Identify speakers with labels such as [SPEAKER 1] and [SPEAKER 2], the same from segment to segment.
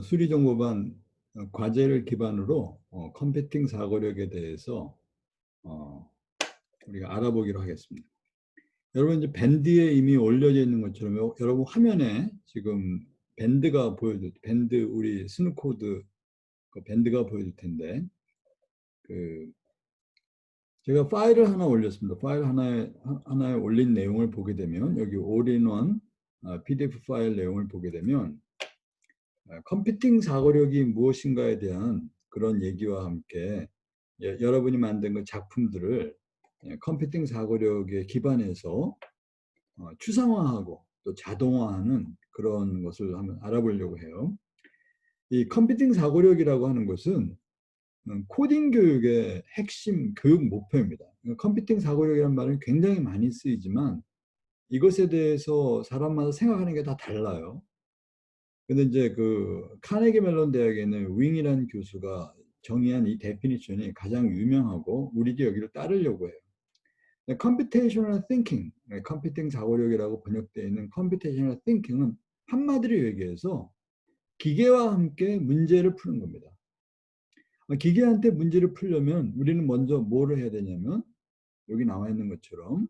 [SPEAKER 1] 수리정보반 과제를 기반으로 컴퓨팅 사고력에 대해서 어, 우리가 알아보기로 하겠습니다. 여러분 이제 밴드에 이미 올려져 있는 것처럼 여러분 화면에 지금 밴드가 보여줄 밴드 우리 스누코드 그 밴드가 보여줄 텐데 그 제가 파일을 하나 올렸습니다. 파일 하나에 올린 내용을 보게 되면 여기 올인원 PDF 파일 내용을 보게 되면 컴퓨팅 사고력이 무엇인가에 대한 그런 얘기와 함께 여러분이 만든 그 작품들을 컴퓨팅 사고력에 기반해서 추상화하고 또 자동화하는 그런 것을 한번 알아보려고 해요. 이 컴퓨팅 사고력이라고 하는 것은 코딩 교육의 핵심 교육 목표입니다. 컴퓨팅 사고력이라는 말은 굉장히 많이 쓰이지만 이것에 대해서 사람마다 생각하는 게 다 달라요. 근데 이제 그 카네기 멜론 대학에는 윙이라는 교수가 정의한 이 데피니션이 가장 유명하고 우리도 여기를 따르려고 해요. 컴퓨테이셔널 띵킹, 컴퓨팅 사고력이라고 번역되어 있는 컴퓨테이셔널 띵킹은 한마디로 얘기해서 기계와 함께 문제를 푸는 겁니다. 기계한테 문제를 풀려면 우리는 먼저 뭐를 해야 되냐면 여기 나와 있는 것처럼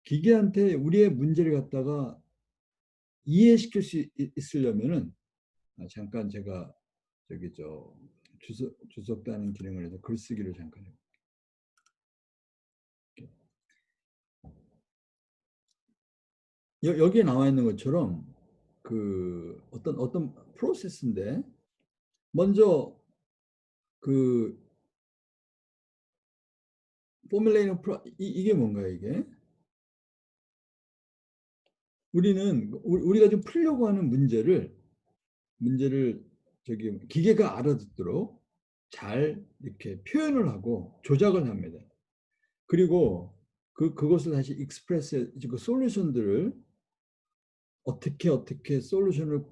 [SPEAKER 1] 기계한테 우리의 문제를 갖다가 이해시킬 수 있으려면은 잠깐 제가 저기 주석다는 기능을 해서 글쓰기를 잠깐 해볼게요. 여기에 나와 있는 것처럼 그 어떤 프로세스인데 먼저 그 포뮬레이션 이게 뭔가요 이게? 우리가 좀 풀려고 하는 문제를 저기 기계가 알아듣도록 잘 이렇게 표현을 하고 조작을 합니다. 그리고 그것을 다시 익스프레스 그 솔루션들을 어떻게 솔루션을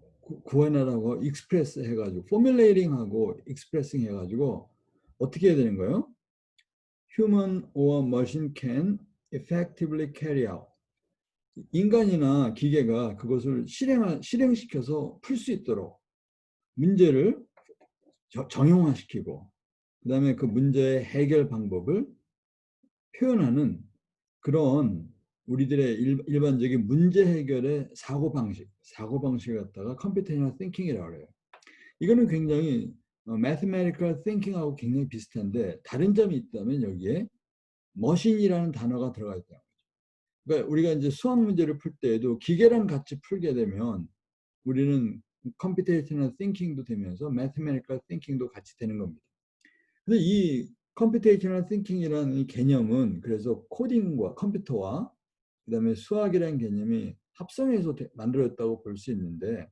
[SPEAKER 1] 구해내라고 익스프레스 해가지고 포뮬레이팅하고 익스프레싱 해가지고 어떻게 해야 되는 거예요? Human or machine can effectively carry out. 인간이나 기계가 그것을 실행시켜서 풀 수 있도록 문제를 정형화시키고 그다음에 그 문제의 해결 방법을 표현하는 그런 우리들의 일반적인 문제 해결의 사고방식을 갖다가 컴퓨테이셔널 띵킹이라고 해요. 이거는 굉장히 mathematical thinking하고 굉장히 비슷한데 다른 점이 있다면 여기에 머신이라는 단어가 들어가 있다. 그러니까 우리가 이제 수학 문제를 풀 때에도 기계랑 같이 풀게 되면 우리는 컴퓨테이셔널 띵킹도 되면서 mathematical thinking도 같이 되는 겁니다. 근데 이 컴퓨테이셔널 띵킹이라는 이 개념은 그래서 코딩과 컴퓨터와 그다음에 수학이라는 개념이 합성해서 만들어졌다고 볼 수 있는데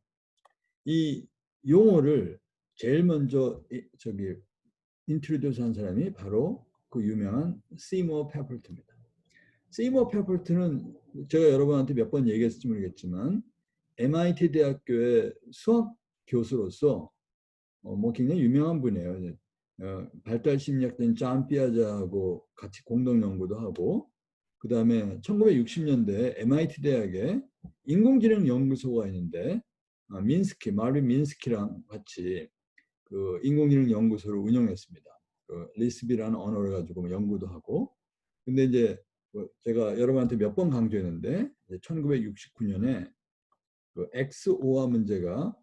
[SPEAKER 1] 이 용어를 제일 먼저 저기 인트로듀스 한 사람이 바로 그 유명한 시모 페퍼트입니다. 시모 페퍼트는 제가 여러분한테 몇 번 얘기했을지 모르겠지만 MIT 대학교의 수학 교수로서 뭐 굉장히 유명한 분이에요. 발달 심리학자인 존 피아자하고 같이 공동 연구도 하고 그 다음에 1960년대에 MIT 대학에 인공지능 연구소가 있는데 마린 민스키랑 같이 그 인공지능 연구소를 운영했습니다. 그 리스비라는 언어를 가지고 연구도 하고 근데 이제 제가 여러분한테 몇 번 강조했는데 1969년에 그 XOR 문제가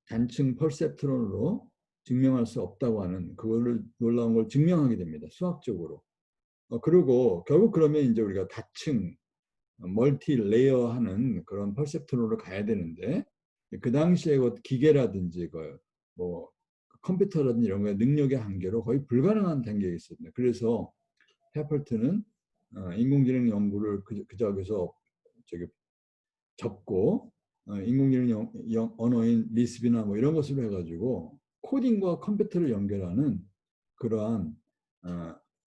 [SPEAKER 1] 단층 퍼셉트론으로 증명할 수 없다고 하는 그거를 놀라운 걸 증명하게 됩니다. 수학적으로. 그리고 결국 그러면 이제 우리가 다층 멀티 레이어 하는 그런 퍼셉트론으로 가야 되는데 그 당시에 그 기계라든지 뭐 컴퓨터라든지 이런 거의 능력의 한계로 거의 불가능한 단계에 있었습니다. 그래서 해펄트는 인공지능 연구를 그저기서 저기 접고 인공지능 언어인 리스비나 뭐 이런 것으로 해가지고 코딩과 컴퓨터를 연결하는 그러한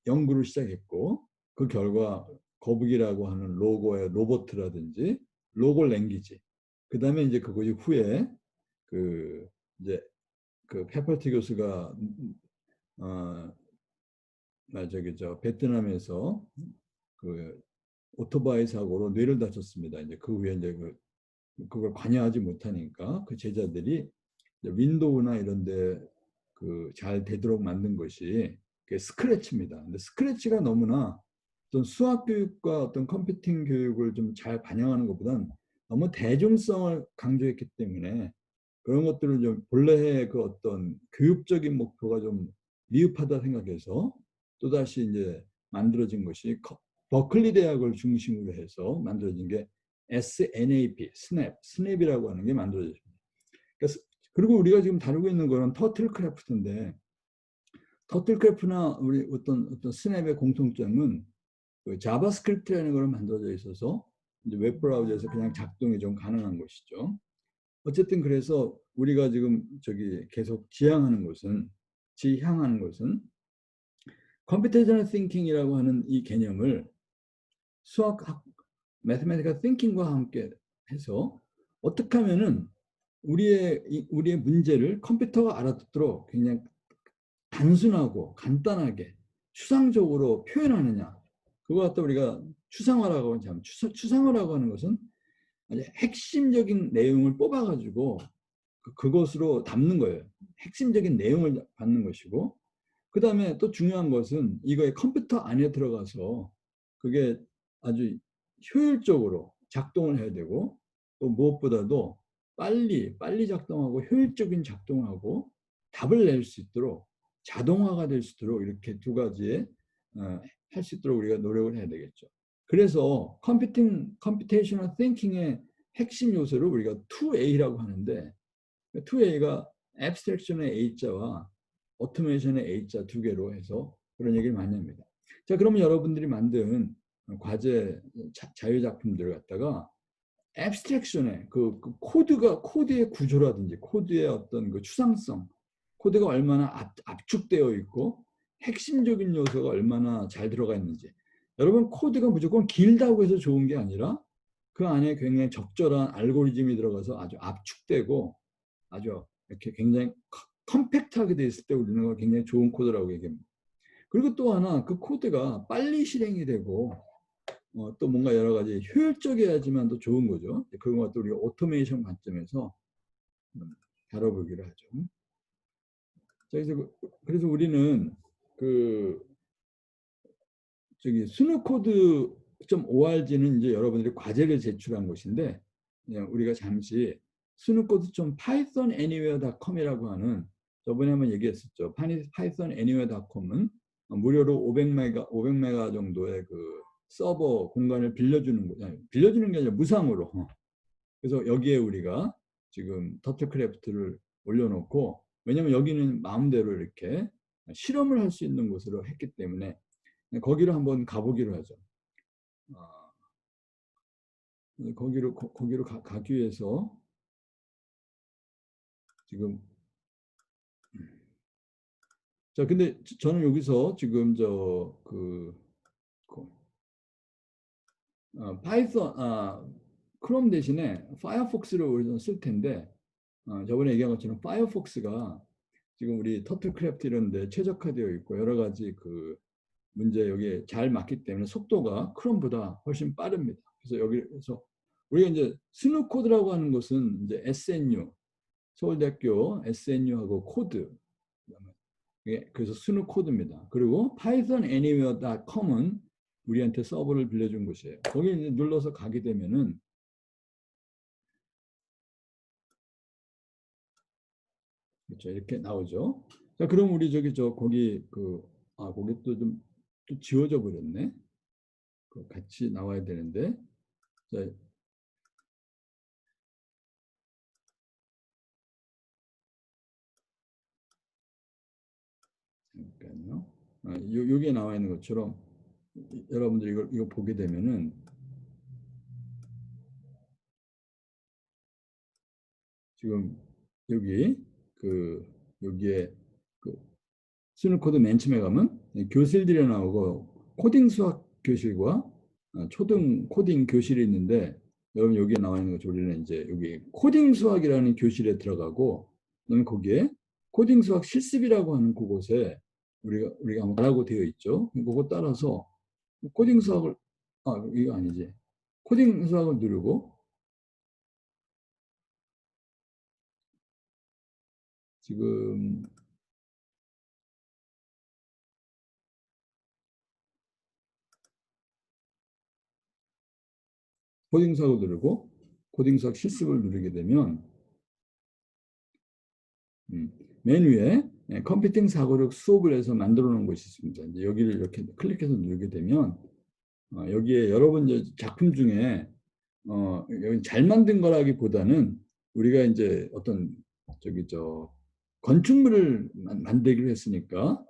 [SPEAKER 1] 연구를 시작했고 그 결과 거북이라고 하는 로고의 로보트라든지 로고 랭귀지 그 다음에 이제 그것이 후에 그 이제 그 페퍼티 교수가 베트남에서 그 오토바이 사고로 뇌를 다쳤습니다. 이제 그 후에 이제 그걸 관여하지 못하니까 그 제자들이 윈도우나 이런데 그 잘 되도록 만든 것이 스크래치입니다. 근데 스크래치가 너무나 어떤 수학 교육과 어떤 컴퓨팅 교육을 좀 잘 반영하는 것보다는 너무 대중성을 강조했기 때문에 그런 것들을 좀 본래의 그 어떤 교육적인 목표가 좀 미흡하다 생각해서 또다시 이제 만들어진 것이 버클리 대학을 중심으로 해서 만들어진 게 SNAP, 스냅이라고 하는 게 만들어졌습니다. 그리고 우리가 지금 다루고 있는 거는 터틀크래프트인데 터틀크래프트나 우리 어떤 스냅의 공통점은 그 자바스크립트라는 걸 만들어져 있어서 이제 웹브라우저에서 그냥 작동이 좀 가능한 것이죠. 어쨌든 그래서 우리가 지금 계속 지향하는 것은 컴퓨테이셔널 띵킹이라고 하는 이 개념을 수학학 매스메티컬 띵킹과 함께 해서 어떻게 하면은 우리의 문제를 컴퓨터가 알아듣도록 굉장히 단순하고 간단하게 추상적으로 표현하느냐. 그거 갖다 우리가 추상화라고 하면 추상화라고 하는 것은 아주 핵심적인 내용을 뽑아가지고 그것으로 담는 거예요. 핵심적인 내용을 받는 것이고 그 다음에 또 중요한 것은 이거의 컴퓨터 안에 들어가서 그게 아주 효율적으로 작동을 해야 되고 또 무엇보다도 빨리 작동하고 효율적인 작동하고 답을 낼 수 있도록 자동화가 될 수 있도록 이렇게 두 가지에 할 수 있도록 우리가 노력을 해야 되겠죠. 그래서 컴퓨테이셔널 띵킹의 핵심 요소를 우리가 2A라고 하는데 2A가 abstraction의 A자와 오토메이션의 A자 두 개로 해서 그런 얘기를 많이 합니다. 자, 그러면 여러분들이 만든 과제 자유작품들을 갖다가 abstraction의 코드의 구조라든지 코드의 어떤 그 추상성, 코드가 얼마나 압축되어 있고 핵심적인 요소가 얼마나 잘 들어가 있는지. 여러분 코드가 무조건 길다고 해서 좋은 게 아니라 그 안에 굉장히 적절한 알고리즘이 들어가서 아주 압축되고 아주 이렇게 굉장히 컴팩트하게 돼 있을 때 우리는 걸 굉장히 좋은 코드라고 얘기합니다. 그리고 또 하나 그 코드가 빨리 실행이 되고 또 뭔가 여러 가지 효율적이어야지만 더 좋은 거죠. 그런 것도 우리가 오토메이션 관점에서 다뤄보기로 하죠. 자, 그래서 우리는 그 스누코드 .org는 이제 여러분들이 과제를 제출한 것인데 우리가 잠시 pythonanywhere.com이라고 하는 저번에 한번 얘기했었죠. pythonanywhere.com은 무료로 500메가 정도의 그 서버 공간을 빌려주는 게 아니라 무상으로. 그래서 여기에 우리가 지금 터틀크래프트를 올려놓고 왜냐하면 여기는 마음대로 이렇게 실험을 할 수 있는 곳으로 했기 때문에 거기로 한번 가보기로 하죠. 거기로 가기 위해서 지금 자 근데 저는 여기서 지금 파이썬 크롬 대신에 파이어폭스를 우리는 쓸 텐데 저번에 얘기한 것처럼 파이어폭스가 지금 우리 터틀크래프트 이런데 최적화되어 있고 여러 가지 그 문제 여기에 잘 맞기 때문에 속도가 크롬보다 훨씬 빠릅니다. 그래서 여기서 우리가 이제 스누코드라고 하는 것은 이제 SNU 서울대학교 SNU하고 코드 그래서 스누코드입니다. 그리고 pythonanywhere.com은 우리한테 서버를 빌려준 곳이에요. 거기 이제 눌러서 가게 되면은 그렇죠. 이렇게 나오죠. 자, 그럼 우리 거기 거기 또 지워져 버렸네. 같이 나와야 되는데. 자, 잠깐요. 여기에 나와 있는 것처럼 여러분들이 이거 보게 되면은 지금 여기 여기에 스누코드 맨 처음에 가면 교실들이 나오고 코딩 수학 교실과 초등 코딩 교실이 있는데 여러분 여기에 나와 있는 것처럼 우리는 이제 여기 코딩 수학이라는 교실에 들어가고 그다음에 거기에 코딩 수학 실습이라고 하는 그곳에 우리가 한번 가라고 되어 있죠. 그거 따라서 코딩 수학을 이거 아니지. 코딩 수학을 누르고 지금 코딩석을 누르고 코딩석 실습을 누르게 되면 맨 위에 컴퓨팅 사고력 수업을 해서 만들어 놓은 곳이 있습니다. 이제 여기를 이렇게 클릭해서 누르게 되면 여기에 여러분 작품 중에 여기 잘 만든 거라기보다는 우리가 이제 어떤 저기 건축물을 만들기로 했으니까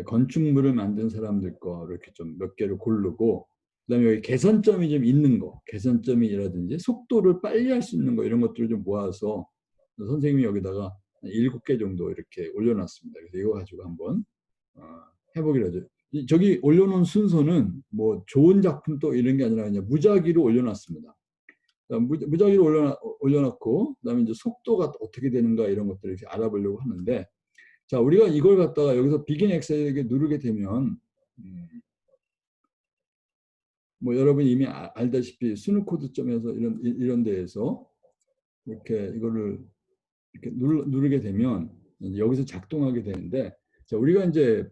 [SPEAKER 1] 건축물을 만든 사람들 거 이렇게 좀 몇 개를 고르고 그다음에 여기 개선점이 좀 있는 거, 개선점이라든지 속도를 빨리 할 수 있는 거 이런 것들을 좀 모아서 선생님이 여기다가 7개 정도 이렇게 올려놨습니다. 그래서 이거 가지고 한번 어, 해보기로 하죠. 저기 올려놓은 순서는 뭐 좋은 작품 또 이런 게 아니라 그냥 무작위로 올려놨습니다. 무작위로 올려놓고 그다음에 이제 속도가 어떻게 되는가 이런 것들을 이렇게 알아보려고 하는데 자 우리가 이걸 갖다가 여기서 비긴 엑셀에 누르게 되면 뭐 여러분이 이미 알다시피 스누코드점에서 이런 데에서 이렇게 이거를 이렇게 누르게 되면 여기서 작동하게 되는데 자 우리가 이제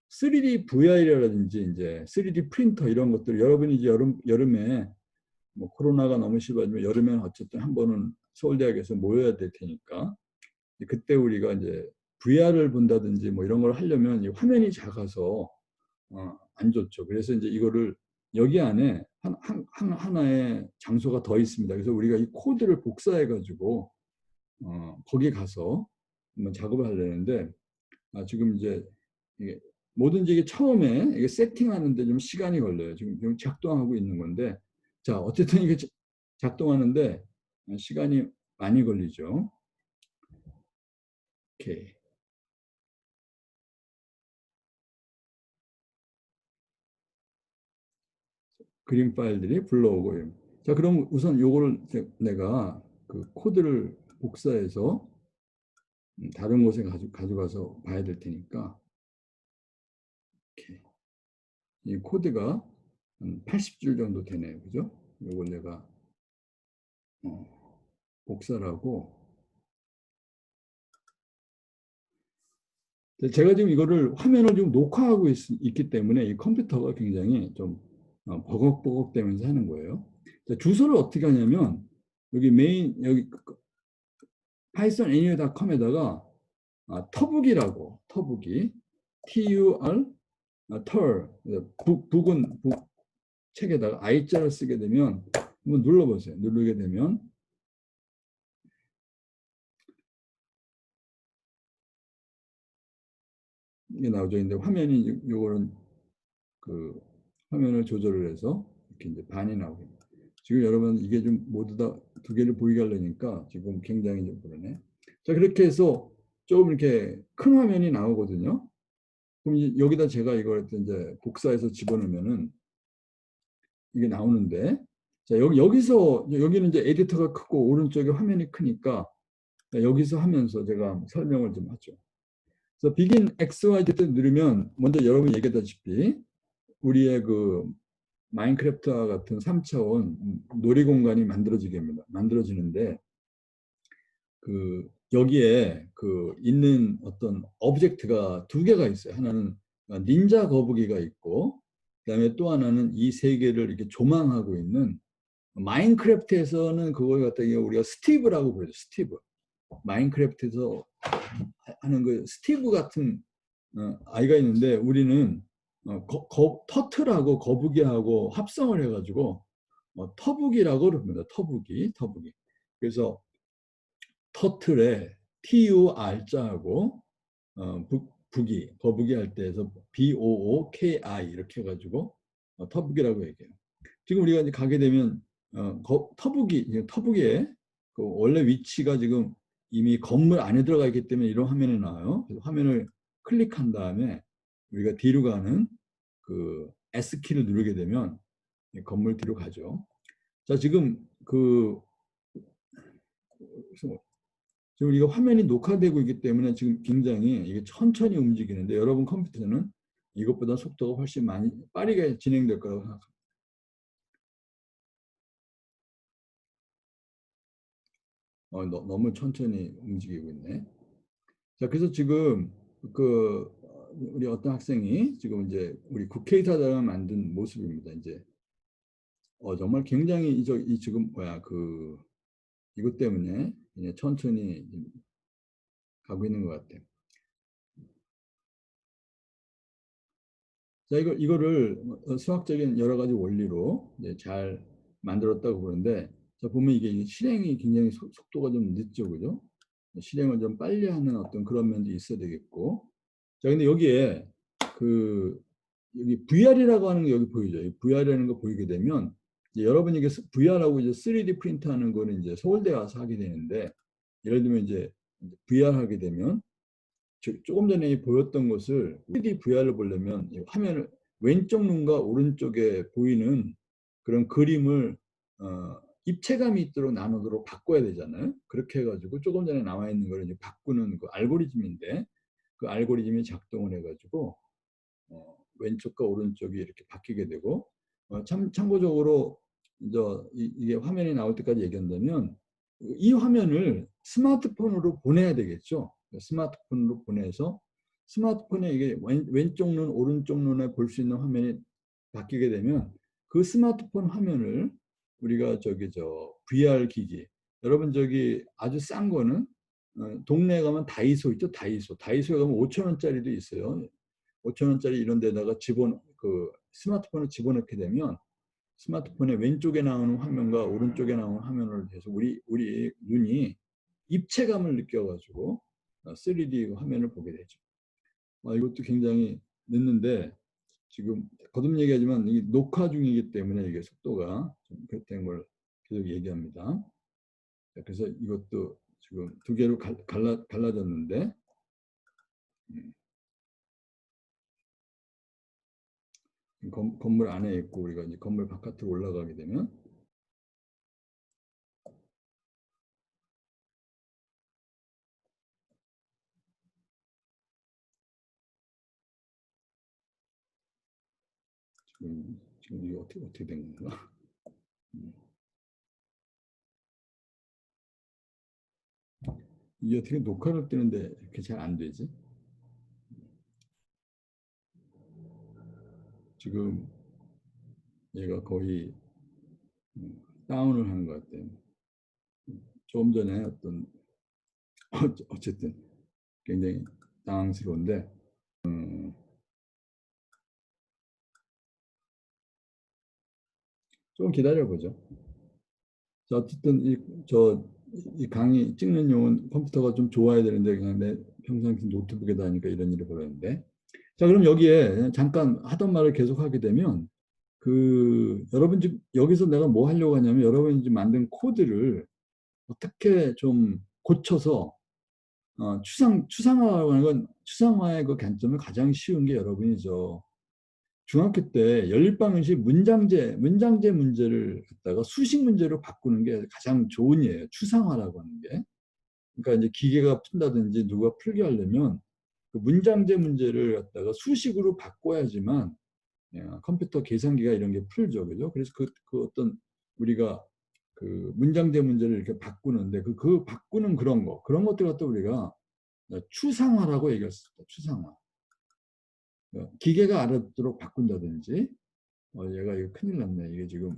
[SPEAKER 1] 3D VR이라든지 이제 3D 프린터 이런 것들 여러분이 이제 여름에 뭐 코로나가 너무 심하지만 여름에는 어쨌든 한 번은 서울대학에서 모여야 될 테니까 그때 우리가 이제 VR을 본다든지 뭐 이런 걸 하려면 이 화면이 작아서 안 좋죠. 그래서 이제 이거를 여기 안에 하나의 장소가 더 있습니다. 그래서 우리가 이 코드를 복사해 가지고 거기 가서 한번 작업을 하려는데 지금 이제 이게 뭐든지 이게 처음에 이게 세팅하는데 좀 시간이 걸려요. 지금 작동하고 있는 건데 자 어쨌든 이게 작동하는데 시간이 많이 걸리죠. 오케이. 그림 파일들이 불러오고 자 그럼 우선 요거를 내가 그 코드를 복사해서 다른 곳에 가져가서 봐야 될 테니까 이렇게. 이 코드가 한 80줄 정도 되네요. 그죠? 요걸 내가 복사를 하고 제가 지금 이거를 화면을 지금 녹화하고 있기 때문에 이 컴퓨터가 굉장히 좀 버벅버벅 되면서 하는 거예요. 자, 주소를 어떻게 하냐면 여기 메인 여기 pythonanywhere.com에다가 터북이라고 터북이 TUR 털 북은 북 책에다가 I자를 쓰게 되면 한번 눌러보세요. 누르게 되면 이게 나오죠. 근데 화면이 요거는 그 화면을 조절을 해서 이렇게 이제 반이 나오게. 지금 여러분 이게 좀 모두 다 두 개를 보이게 하려니까 지금 굉장히 좀 그러네. 자 그렇게 해서 조금 이렇게 큰 화면이 나오거든요. 그럼 이제 여기다 제가 이걸 이제 복사해서 집어넣으면은 이게 나오는데 자 여기서 여기는 이제 에디터가 크고 오른쪽에 화면이 크니까 여기서 하면서 제가 설명을 좀 하죠. 그래서 비긴 XYZ 누르면 먼저 여러분이 얘기했다시피 우리의 그 마인크래프트와 같은 3차원 놀이공간이 만들어지는데 그 여기에 그 있는 어떤 오브젝트가 두 개가 있어요. 하나는 닌자 거북이가 있고 그다음에 또 하나는 이 세 개를 이렇게 조망하고 있는 마인크래프트에서는 그걸 갖다가 우리가 스티브라고 부르죠. 스티브. 마인크래프트에서 하는 그 스티브 같은 아이가 있는데 우리는 터틀하고 거북이하고 합성을 해가지고 터북이라고 그럽니다. 터북이. 그래서 터틀에 TUR자하고 북이 거북이 할 때에서 BOOKI 이렇게 해가지고 터북이라고 얘기해요. 지금 우리가 이제 가게 되면 터북이의 그 원래 위치가 지금 이미 건물 안에 들어가 있기 때문에 이런 화면이 나와요. 그래서 화면을 클릭한 다음에 우리가 뒤로 가는 그 S키를 누르게 되면 건물 뒤로 가죠. 자, 지금 지금 우리가 화면이 녹화되고 있기 때문에 지금 굉장히 이게 천천히 움직이는데 여러분 컴퓨터는 이것보다 속도가 훨씬 많이 빠르게 진행될 거라고 생각합니다. 너무 천천히 움직이고 있네. 자, 그래서 지금 그 우리 어떤 학생이 지금 이제 우리 국회의사당을 만든 모습입니다. 이제 정말 굉장히 이 지금 뭐야 그 이것 때문에 이제 천천히 가고 있는 것 같아요. 자, 이거를 수학적인 여러 가지 원리로 이제 잘 만들었다고 보는데, 자, 보면 이게 실행이 굉장히 속도가 좀 늦죠, 그죠? 실행을 좀 빨리 하는 어떤 그런 면도 있어야 되겠고. 자, 근데 여기에 그 여기 VR이라고 하는 게 여기 보이죠? 이 VR이라는 거 보이게 되면 이제 여러분이 이게 VR하고 이제 3D 프린트하는 거는 이제 서울대 가서 하게 되는데, 예를 들면 이제 VR 하게 되면 조금 전에 보였던 것을 3D VR을 보려면 화면을 왼쪽 눈과 오른쪽에 보이는 그런 그림을 입체감이 있도록 나누도록 바꿔야 되잖아요. 그렇게 해가지고 조금 전에 나와 있는 걸 이제 바꾸는 그 알고리즘인데, 그 알고리즘이 작동을 해가지고 왼쪽과 오른쪽이 이렇게 바뀌게 되고, 참고적으로 이제 이게 화면이 나올 때까지 얘기한다면 이 화면을 스마트폰으로 보내야 되겠죠. 스마트폰으로 보내서 스마트폰에 이게 왼쪽 눈, 오른쪽 눈에 볼 수 있는 화면이 바뀌게 되면 그 스마트폰 화면을 우리가 VR 기기, 여러분 저기 아주 싼 거는 동네에 가면 다이소 있죠. 다이소에 가면 5천 원짜리도 있어요. 5천 원짜리 이런 데다가 그 스마트폰을 집어넣게 되면 스마트폰의 왼쪽에 나오는 화면과 오른쪽에 나오는 화면을 해서 우리 눈이 입체감을 느껴가지고 3D 화면을 보게 되죠. 이것도 굉장히 늦는데 지금 거듭 얘기하지만 이 녹화 중이기 때문에 이게 속도가 좀 그렇다는 걸 계속 얘기합니다. 그래서 이것도 지금 두 개로 갈라졌는데 건물 안에 있고 우리가 이제 건물 바깥으로 올라가게 되면 지금 이게 어떻게 된 건가? 이게 어떻게 녹화를 뜨는데 이렇게 잘 안 되지? 지금 얘가 거의 다운을 하는 것 같아요. 조금 전에 어쨌든 굉장히 당황스러운데 좀 기다려보죠. 자, 어쨌든 이 강의 찍는 용은 컴퓨터가 좀 좋아야 되는데 그냥 내 평상시 노트북에다 하니까 이런 일이 벌어졌는데, 자, 그럼 여기에 잠깐 하던 말을 계속 하게 되면 여러분 집 여기서 내가 뭐 하려고 하냐면 여러분이 지금 만든 코드를 어떻게 좀 고쳐서 추상화라고 하는 건 추상화의 그 관점을 가장 쉬운 게 여러분이 중학교 때 연립방정식 문장제 문제를 갖다가 수식 문제로 바꾸는 게 가장 좋은 예예요. 추상화라고 하는 게. 그러니까 이제 기계가 푼다든지 누가 풀게 하려면 그 문장제 문제를 갖다가 수식으로 바꿔야지만 컴퓨터 계산기가 이런 게 풀죠. 그죠? 그래서 그 어떤 우리가 그 문장제 문제를 이렇게 바꾸는데 그 바꾸는 그런 것들 갖다 우리가 추상화라고 얘기했습니다. 추상화. 기계가 알아듣도록 바꾼다든지. 얘가 이거 큰일 났네. 이게 지금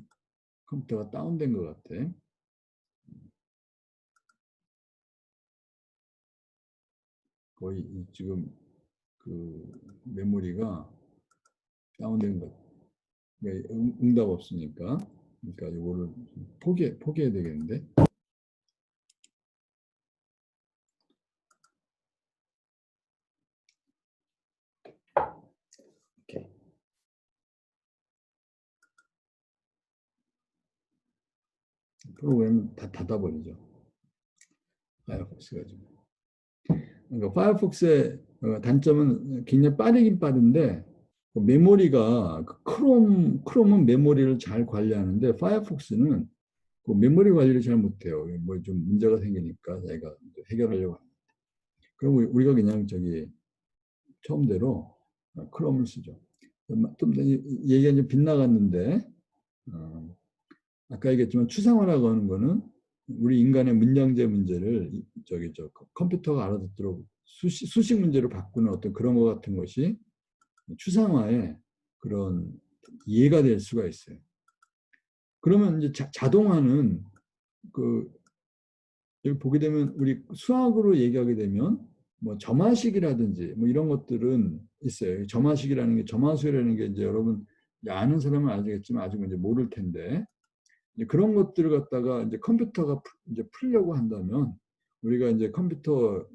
[SPEAKER 1] 컴퓨터가 다운된 것 같아. 거의 지금 그 메모리가 다운된 것. 그러니까 응답 없으니까. 그러니까 이거를 포기해야 되겠는데. 오케이. 프로그램 다 닫아버리죠. 파이어폭스가 지금. 그러니까 파이어폭스의 단점은 굉장히 빠르긴 빠른데 메모리가 크롬은 메모리를 잘 관리하는데 파이어폭스는 그 메모리 관리를 잘 못해요. 뭐 좀 문제가 생기니까 자기가 해결하려고 합니다. 그럼 우리가 그냥 처음대로 크롬을 쓰죠. 좀 얘기가 좀 빗나갔는데 아까 얘기했지만 추상화라고 하는 거는 우리 인간의 문장제 문제를 컴퓨터가 알아듣도록 수식 문제로 바꾸는 어떤 그런 것 같은 것이 추상화의 그런 이해가 될 수가 있어요. 그러면 이제 자동화는 그 여기 보게 되면 우리 수학으로 얘기하게 되면 뭐 점화식이라든지 뭐 이런 것들은 있어요. 점화식이라는 게 점화수라는 게 이제 여러분 아는 사람은 알겠지만 아직 이제 모를 텐데 이제 그런 것들을 갖다가 이제 컴퓨터가 이제 풀려고 한다면 우리가 이제 컴퓨터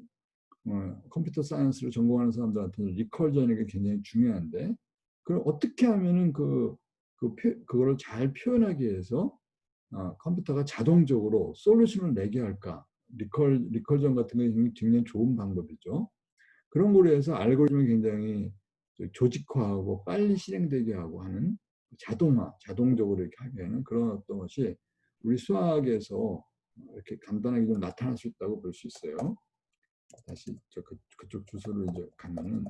[SPEAKER 1] 사이언스를 전공하는 사람들한테는 리컬전이 굉장히 중요한데 그럼 어떻게 하면은 그거를 잘 알표현하기 위해서 컴퓨터가 자동적으로 솔루션을 내게 할까? 리컬전 같은 게 굉장히 좋은 방법이죠. 그런 거로 해서 알고리즘을 굉장히 조직화하고 빨리 실행되게 하고 하는 자동적으로 이렇게 하게 하는 그런 어떤 것이 우리 수학에서 이렇게 간단하게 좀 나타날 수 있다고 볼 수 있어요. 다시 그쪽 주소를 이제 가면은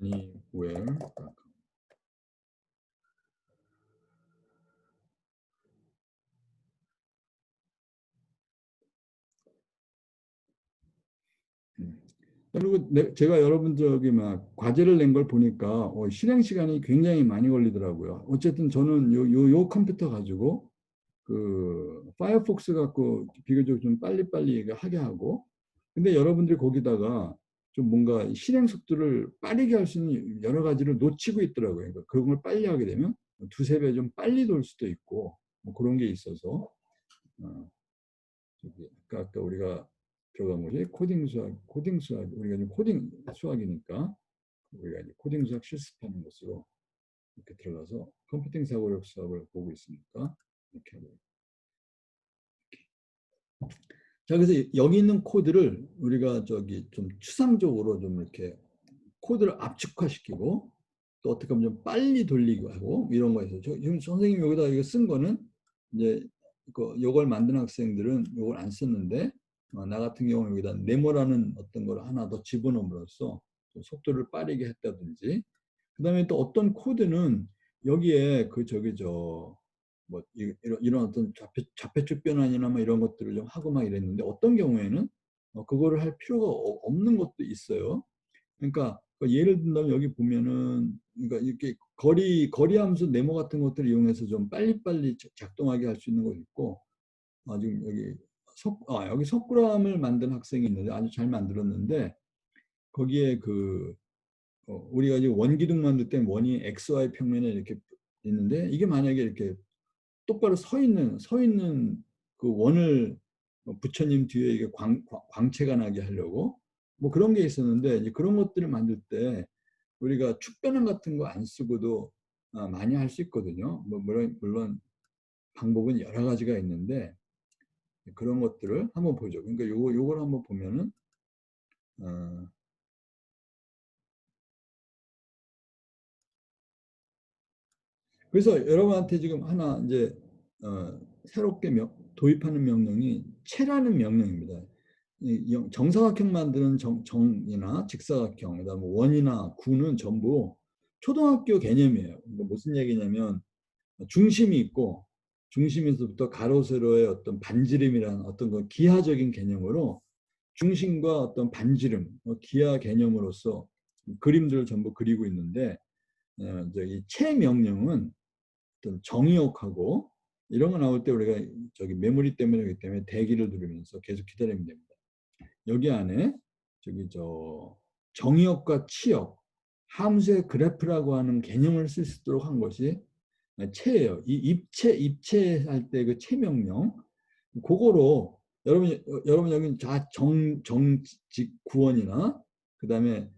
[SPEAKER 1] anywhere. 그리고 제가 여러분 막 과제를 낸 걸 보니까 실행 시간이 굉장히 많이 걸리더라고요. 어쨌든 저는 요 컴퓨터 가지고 그 파이어폭스 갖고 비교적 좀 빨리빨리 하게 하고 근데 여러분들이 거기다가 좀 뭔가 실행 속도를 빠르게 할 수 있는 여러 가지를 놓치고 있더라고요. 그러니까 그런 걸 빨리 하게 되면 두세 배 좀 빨리 돌 수도 있고 뭐 그런 게 있어서 아까 우리가 들어간 것이 코딩 수학 우리가 지금 코딩 수학이니까 우리가 이제 코딩 수학 실습하는 것으로 이렇게 들어가서 컴퓨팅 사고력 수업을 보고 있으니까 이렇게 하고 자, 그래서 여기 있는 코드를 우리가 좀 추상적으로 좀 이렇게 코드를 압축화시키고 또 어떻게 하면 좀 빨리 돌리고 하고 이런 거에서 지금 선생님이 여기다 이거 쓴 거는 이제 이걸 만든 학생들은 이걸 안 썼는데 나 같은 경우는 여기다 네모라는 어떤 걸 하나 더 집어넣음으로써 속도를 빠르게 했다든지 그다음에 또 어떤 코드는 여기에 뭐 이런 어떤 좌표축 변환이나 뭐 이런 것들을 좀 하고 막 이랬는데 어떤 경우에는 그거를 할 필요가 없는 것도 있어요. 그러니까 예를 든다면 여기 보면은 그러니까 이렇게 거리 함수 네모 같은 것들을 이용해서 좀 빨리빨리 작동하게 할 수 있는 거 있고 지금 여기 석굴암을 만든 학생이 있는데 아주 잘 만들었는데 거기에 우리가 이제 원기둥 만들 때 원이 XY 평면에 이렇게 있는데 이게 만약에 이렇게 똑바로 서 있는 그 원을 부처님 뒤에 이게 광채가 나게 하려고 뭐 그런 게 있었는데 이제 그런 것들을 만들 때 우리가 축변환 같은 거 안 쓰고도 많이 할 수 있거든요. 뭐 물론 방법은 여러 가지가 있는데 그런 것들을 한번 보죠. 그러니까 요걸 한번 보면은 어, 그래서 여러분한테 지금 하나 이제 새롭게 도입하는 명령이 채라는 명령입니다. 정사각형 만드는 정이나 직사각형, 그다음에 원이나 구는 전부 초등학교 개념이에요. 그러니까 무슨 얘기냐면 중심이 있고 중심에서부터 가로 세로의 어떤 반지름이라는 어떤 그 기하적인 개념으로 중심과 어떤 반지름, 기하 개념으로서 그림들을 전부 그리고 있는데 저기 채 명령은 어떤 정의역하고 이런 거 나올 때 우리가 메모리 때문에 대기를 누르면서 계속 기다리면 됩니다. 여기 안에 정의역과 치역, 함수의 그래프라고 하는 개념을 쓸 수 있도록 한 것이 채예요. 이 입체할 때 그 채 명령 그거로 여러분 여기 정직 구원이나 그다음에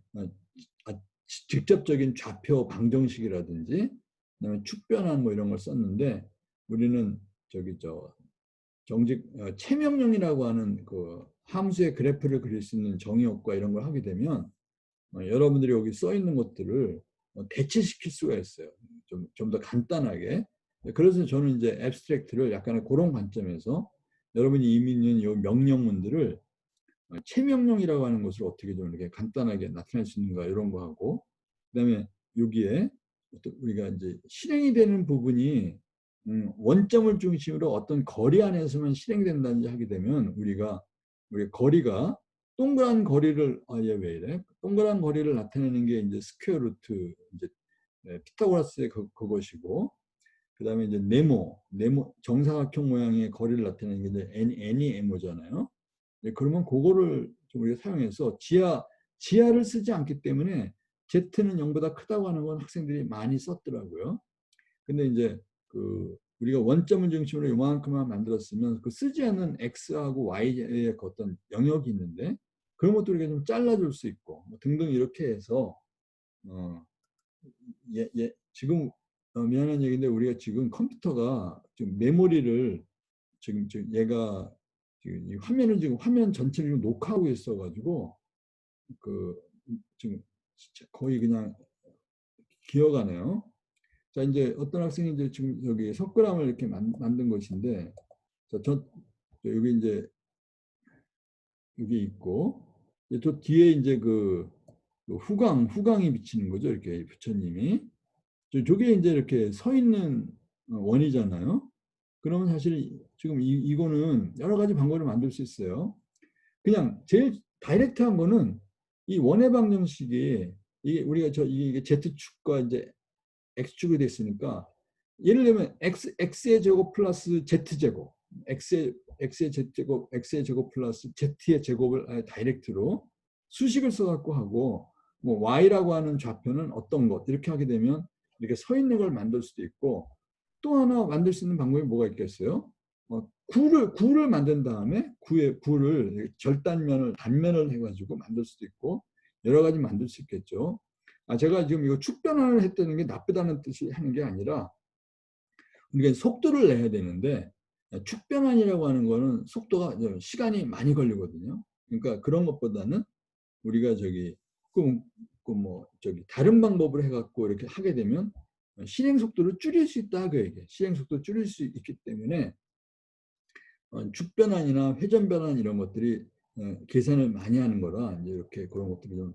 [SPEAKER 1] 직접적인 좌표 방정식이라든지 그다음에 축변환 뭐 이런 걸 썼는데 우리는 정직 채명령이라고 하는 그 함수의 그래프를 그릴 수 있는 정의역과 이런 걸 하게 되면 여러분들이 여기 써 있는 것들을 대체시킬 수가 있어요. 좀 더 간단하게. 그래서 저는 이제 앱스트랙트를 약간의 그런 관점에서 여러분이 이미 있는 이 명령문들을 채명령이라고 하는 것을 어떻게 좀 이렇게 간단하게 나타낼 수 있는가 이런 거 하고 그다음에 여기에 우리가 이제 실행이 되는 부분이 원점을 중심으로 어떤 거리 안에서만 실행된다든지 하게 되면 우리 거리가 동그란 거리를 얘 왜 이래? 동그란 거리를 나타내는 게 이제 스퀘어 루트 이제 피타고라스의 그것이고 그다음에 이제 네모 정사각형 모양의 거리를 나타내는 게 이제 n이 m오잖아요. 그러면 그거를 좀 우리가 사용해서 지하를 쓰지 않기 때문에 z는 0보다 크다고 하는 건 학생들이 많이 썼더라고요. 근데 이제 우리가 원점을 중심으로 요만큼만 만들었으면 쓰지 않는 x하고 y의 어떤 영역이 있는데 그런 것도 우리가 좀 잘라줄 수 있고 뭐 등등 이렇게 해서 지금 미안한 얘기인데 우리가 지금 컴퓨터가 좀 메모리를 지금 얘가 지금 이 화면을 지금 화면 전체를 녹화하고 있어가지고 지금 거의 그냥 기어가네요. 자 이제 어떤 학생이 이제 지금 여기 석굴암을 이렇게 만든 것인데 여기 이제 여기 있고 저 뒤에 이제 후광이 비치는 거죠. 이렇게 부처님이 저게 이제 이렇게 서 있는 원이잖아요. 그러면 사실 지금 이거는 여러 가지 방법을 만들 수 있어요. 그냥 제일 다이렉트한 거는 이 원의 방정식이 이게 우리가 이게 z축과 이제 x축이 됐으니까 예를 들면 x의 제곱 플러스 z제곱 x의 z제곱 x의 제곱 플러스 z의 제곱을 다이렉트로 수식을 써갖고 하고 뭐 y라고 하는 좌표는 어떤 것 이렇게 하게 되면 이렇게 서 있는 걸 만들 수도 있고 또 하나 만들 수 있는 방법이 뭐가 있겠어요? 구를 만든 다음에 구를 단면을 해가지고 만들 수도 있고 여러 가지 만들 수 있겠죠. 제가 지금 이거 축변환을 했다는 게 나쁘다는 뜻이 하는 게 아니라 우리가 속도를 내야 되는데 축변환이라고 하는 거는 속도가 시간이 많이 걸리거든요. 그러니까 그런 것보다는 우리가 다른 방법을 해갖고 이렇게 하게 되면 실행 속도를 줄일 수 있다 그 얘기예요. 실행 속도를 줄일 수 있기 때문에 축변환이나 회전변환 이런 것들이 계산을 많이 하는 거라 이제 이렇게 그런 것들을 좀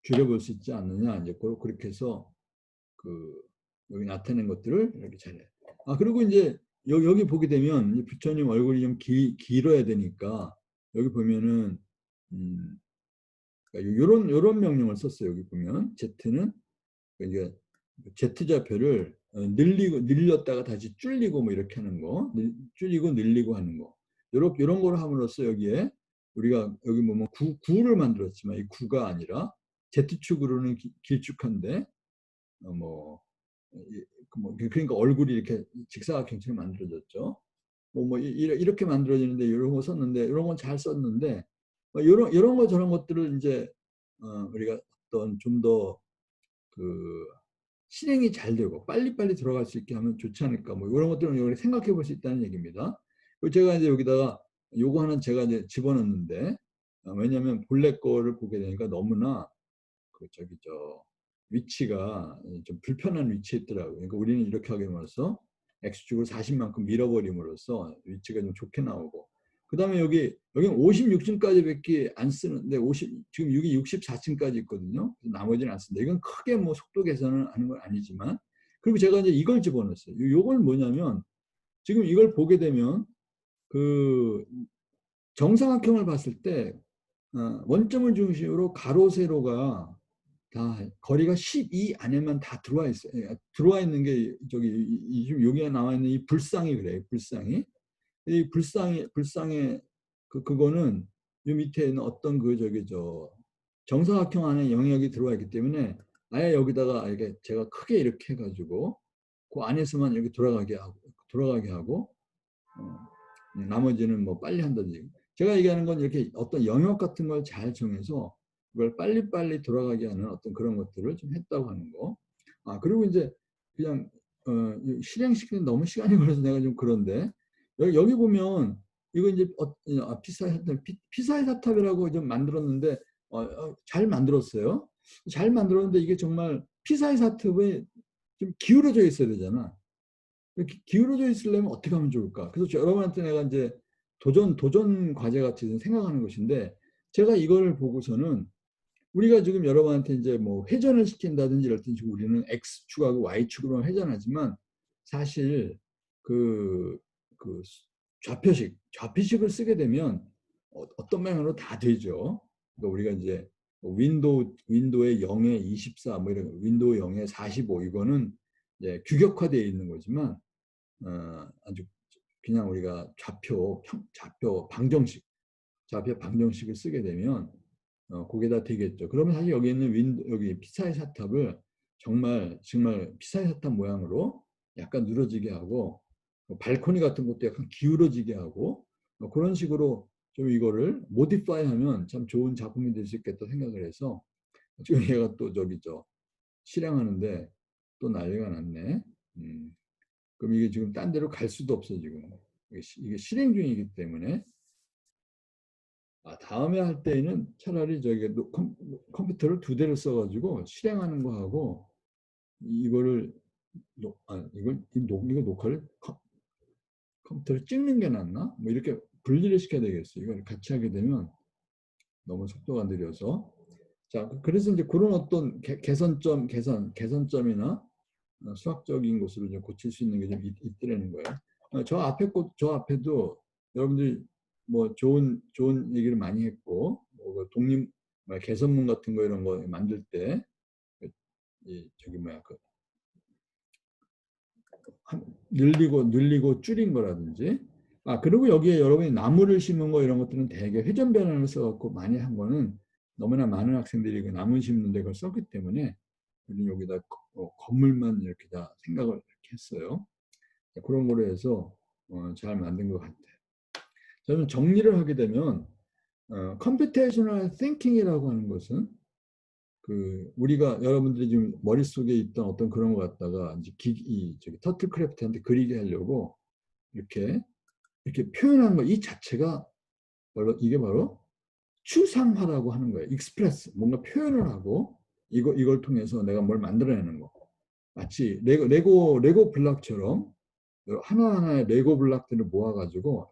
[SPEAKER 1] 줄여볼 수 있지 않느냐 이제 그렇게 해서 여기 나타낸 것들을 이렇게 잘해. 그리고 이제 여기 보게 되면 부처님 얼굴이 좀 길어야 되니까 여기 보면은 요런 명령을 썼어요. 여기 보면 Z는 이제 Z좌표를 늘렸다가 다시 줄이고 뭐 이렇게 하는 거, 줄이고 늘리고 하는 거. 요런 거를 함으로써 여기에 우리가 여기 보면 구를 만들었지만 이 구가 아니라 Z축으로는 길쭉한데 그러니까 얼굴이 이렇게 직사각형처럼 만들어졌죠. 이렇게 만들어지는데 이런 거 썼는데 이런 건 잘 썼는데 이런 거 저런 것들을 이제 우리가 어떤 좀 더 실행이 잘 되고 빨리빨리 들어갈 수 있게 하면 좋지 않을까 뭐 이런 것들은 생각해 볼 수 있다는 얘기입니다. 그리고 제가 이제 여기다가 요거 하나 제가 이제 집어넣는데 왜냐하면 본래 거를 보게 되니까 너무나 위치가 좀 불편한 위치에 있더라고요. 그러니까 우리는 이렇게 하기로써 X축을 40만큼 밀어버림으로써 위치가 좀 좋게 나오고 그 다음에 여기는 56층까지밖에 안 쓰는데 지금 여기 64층까지 있거든요. 나머지는 안 쓴다. 이건 크게 뭐 속도 개선을 하는 건 아니지만 그리고 제가 이제 이걸 집어넣었어요. 요건 뭐냐면 지금 이걸 보게 되면 정사각형을 봤을 때 원점을 중심으로 가로 세로가 다 거리가 12 안에만 다 들어와 있어요. 들어와 있는 게 지금 여기에 나와 있는 이 불상이 그래요. 불상이 이 불상의 그거는 이 밑에 있는 어떤 정사각형 안에 영역이 들어와 있기 때문에 아예 여기다가 이렇게 제가 크게 이렇게 해가지고 그 안에서만 이렇게 돌아가게 하고 나머지는 뭐 빨리 한다든지 제가 얘기하는 건 이렇게 어떤 영역 같은 걸 잘 정해서 그걸 빨리빨리 돌아가게 하는 어떤 그런 것들을 좀 했다고 하는 거. 그리고 이제 그냥 실행시키는 너무 시간이 걸려서 내가 좀 그런데 여기 보면 이거 이제 피사의 사탑이라고 좀 만들었는데 잘 만들었어요. 잘 만들었는데 이게 정말 피사의 사탑에 좀 기울어져 있어야 되잖아. 기울어져 있으려면 어떻게 하면 좋을까? 그래서 여러분한테 내가 이제 도전 과제 같이 생각하는 것인데 제가 이걸 보고서는 우리가 지금 여러분한테 이제 뭐 회전을 시킨다든지 이럴 때 우리는 X축하고 Y축으로 회전하지만 사실 그, 그 좌표식을 쓰게 되면 어떤 방향으로 다 되죠. 그러니까 우리가 이제 윈도우의 0에 24, 뭐 이런 윈도우 0에 45 이거는 이제 규격화되어 있는 거지만 아주 그냥 우리가 좌표 방정식을 쓰게 되면 그게 다 되겠죠. 그러면 사실 여기 있는 여기 피사의 사탑을 정말 피사의 사탑 모양으로 약간 늘어지게 하고 발코니 같은 것도 약간 기울어지게 하고 그런 식으로 좀 이거를 모디파이하면 참 좋은 작품이 될 수 있겠다 생각을 해서 지금 얘가 또 실행하는데 또 난리가 났네. 그럼 이게 지금 딴 데로 갈 수도 없어 지금. 이게 실행 중이기 때문에 다음에 할 때에는 차라리 컴퓨터를 두 대를 써가지고 실행하는 거 하고 이거를 이거 녹화를 컴퓨터를 찍는 게 낫나? 뭐 이렇게 분리를 시켜야 되겠어요. 이걸 같이 하게 되면 너무 속도가 느려서. 자, 그래서 이제 그런 어떤 개선점이나 수학적인 것으로 좀 고칠 수 있는 게 좀 있더라는 거예요. 저 앞에도 여러분들이 뭐 좋은 얘기를 많이 했고, 뭐 독립 개선문 같은 거 이런 거 만들 때, 저기 뭐야 늘리고 줄인 거라든지. 그리고 여기에 여러분이 나무를 심은 거 이런 것들은 대개 회전 변환을 써갖고 많이 한 거는 너무나 많은 학생들이 그 나무 심는 데 그걸 썼기 때문에 우리는 여기다 건물만 이렇게 다 생각을 이렇게 했어요. 그런 거로 해서 잘 만든 것 같아요. 저는 정리를 하게 되면 컴퓨테이셔널 띵킹이라고 하는 것은 우리가 여러분들이 지금 머릿속에 있던 어떤 그런 것 갖다가 이제 터틀크래프트한테 그리게 하려고 이렇게 표현한 거 이 자체가 이게 바로 추상화라고 하는 거예요. 익스프레스 뭔가 표현을 하고 이걸 통해서 내가 뭘 만들어내는 거. 마치 레고 블록처럼 하나하나의 레고 블록들을 모아가지고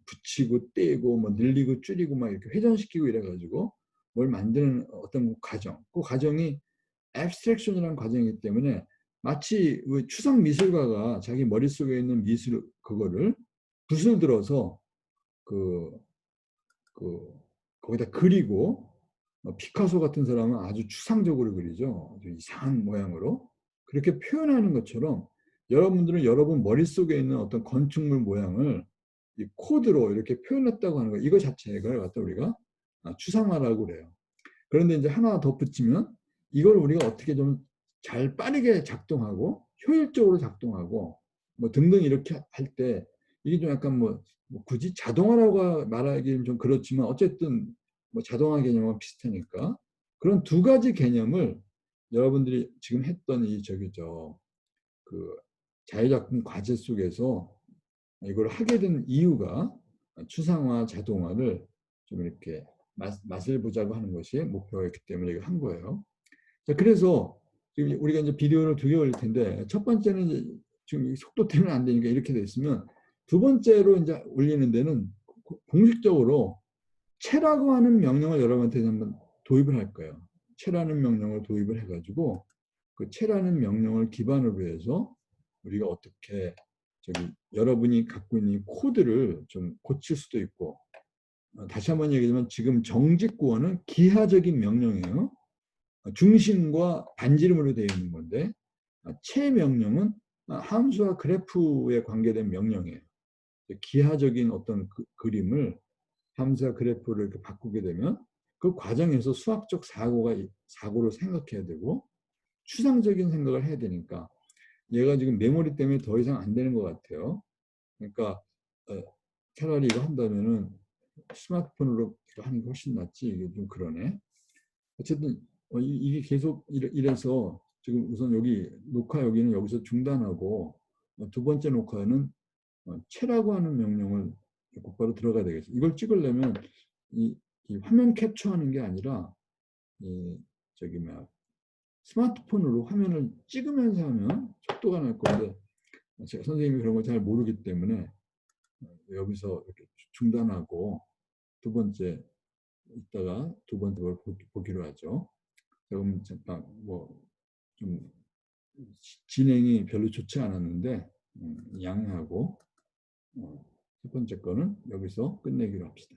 [SPEAKER 1] 붙이고 떼고 뭐 늘리고 줄이고 막 이렇게 회전시키고 이래가지고 뭘 만드는 어떤 과정. 그 과정이 abstraction이라는 과정이기 때문에 마치 추상 미술가가 자기 머릿속에 있는 미술 그거를 붓을 들어서 그, 거기다 그리고 피카소 같은 사람은 아주 추상적으로 그리죠. 아주 이상한 모양으로. 그렇게 표현하는 것처럼 여러분들은 여러분 머릿속에 있는 어떤 건축물 모양을 이 코드로 이렇게 표현했다고 하는 거예요. 이거 자체를 갖다 우리가 추상화라고 그래요. 그런데 이제 하나 더 붙이면 이걸 우리가 어떻게 좀 잘 빠르게 작동하고 효율적으로 작동하고 뭐 등등 이렇게 할 때 이게 좀 약간 뭐 굳이 자동화라고 말하기는 좀 그렇지만 어쨌든 뭐 자동화 개념과 비슷하니까 그런 두 가지 개념을 여러분들이 지금 했던 그 자유작품 과제 속에서 이걸 하게 된 이유가 추상화, 자동화를 좀 이렇게 맛을 보자고 하는 것이 목표였기 때문에 이걸 한 거예요. 자, 그래서 지금 우리가 이제 비디오를 2개 올릴 텐데 첫 번째는 이제 지금 속도 때문에 안 되니까 이렇게 돼 있으면 두 번째로 이제 올리는 데는 공식적으로 채라고 하는 명령을 여러분한테 한번 도입을 할 거예요. 채라는 명령을 도입을 해가지고 그 채라는 명령을 기반으로 해서 우리가 어떻게 여러분이 갖고 있는 코드를 좀 고칠 수도 있고 다시 한번 얘기하지만 지금 정직구어는 기하적인 명령이에요. 중심과 반지름으로 되어 있는 건데 채 명령은 함수와 그래프에 관계된 명령이에요. 기하적인 어떤 그림을 함수와 그래프를 이렇게 바꾸게 되면 그 과정에서 수학적 사고를 생각해야 되고 추상적인 생각을 해야 되니까 얘가 지금 메모리 때문에 더 이상 안 되는 것 같아요. 그러니까 차라리 이거 한다면은 스마트폰으로 하는 게 훨씬 낫지. 이게 좀 그러네. 어쨌든 이게 계속 이래서 지금 우선 여기는 여기서 중단하고 두 번째 녹화는 채라고 하는 명령을 곧바로 들어가야 되겠어요. 이걸 찍으려면 이 화면 캡처하는 게 아니라 이 스마트폰으로 화면을 찍으면서 하면 속도가 날 건데 제가 선생님이 그런 걸 잘 모르기 때문에 여기서 이렇게 중단하고 두 번째 이따가 두 번째 걸 보기로 하죠. 그럼 잠깐 좀 진행이 별로 좋지 않았는데 양하고 첫 번째 거는 여기서 끝내기로 합시다.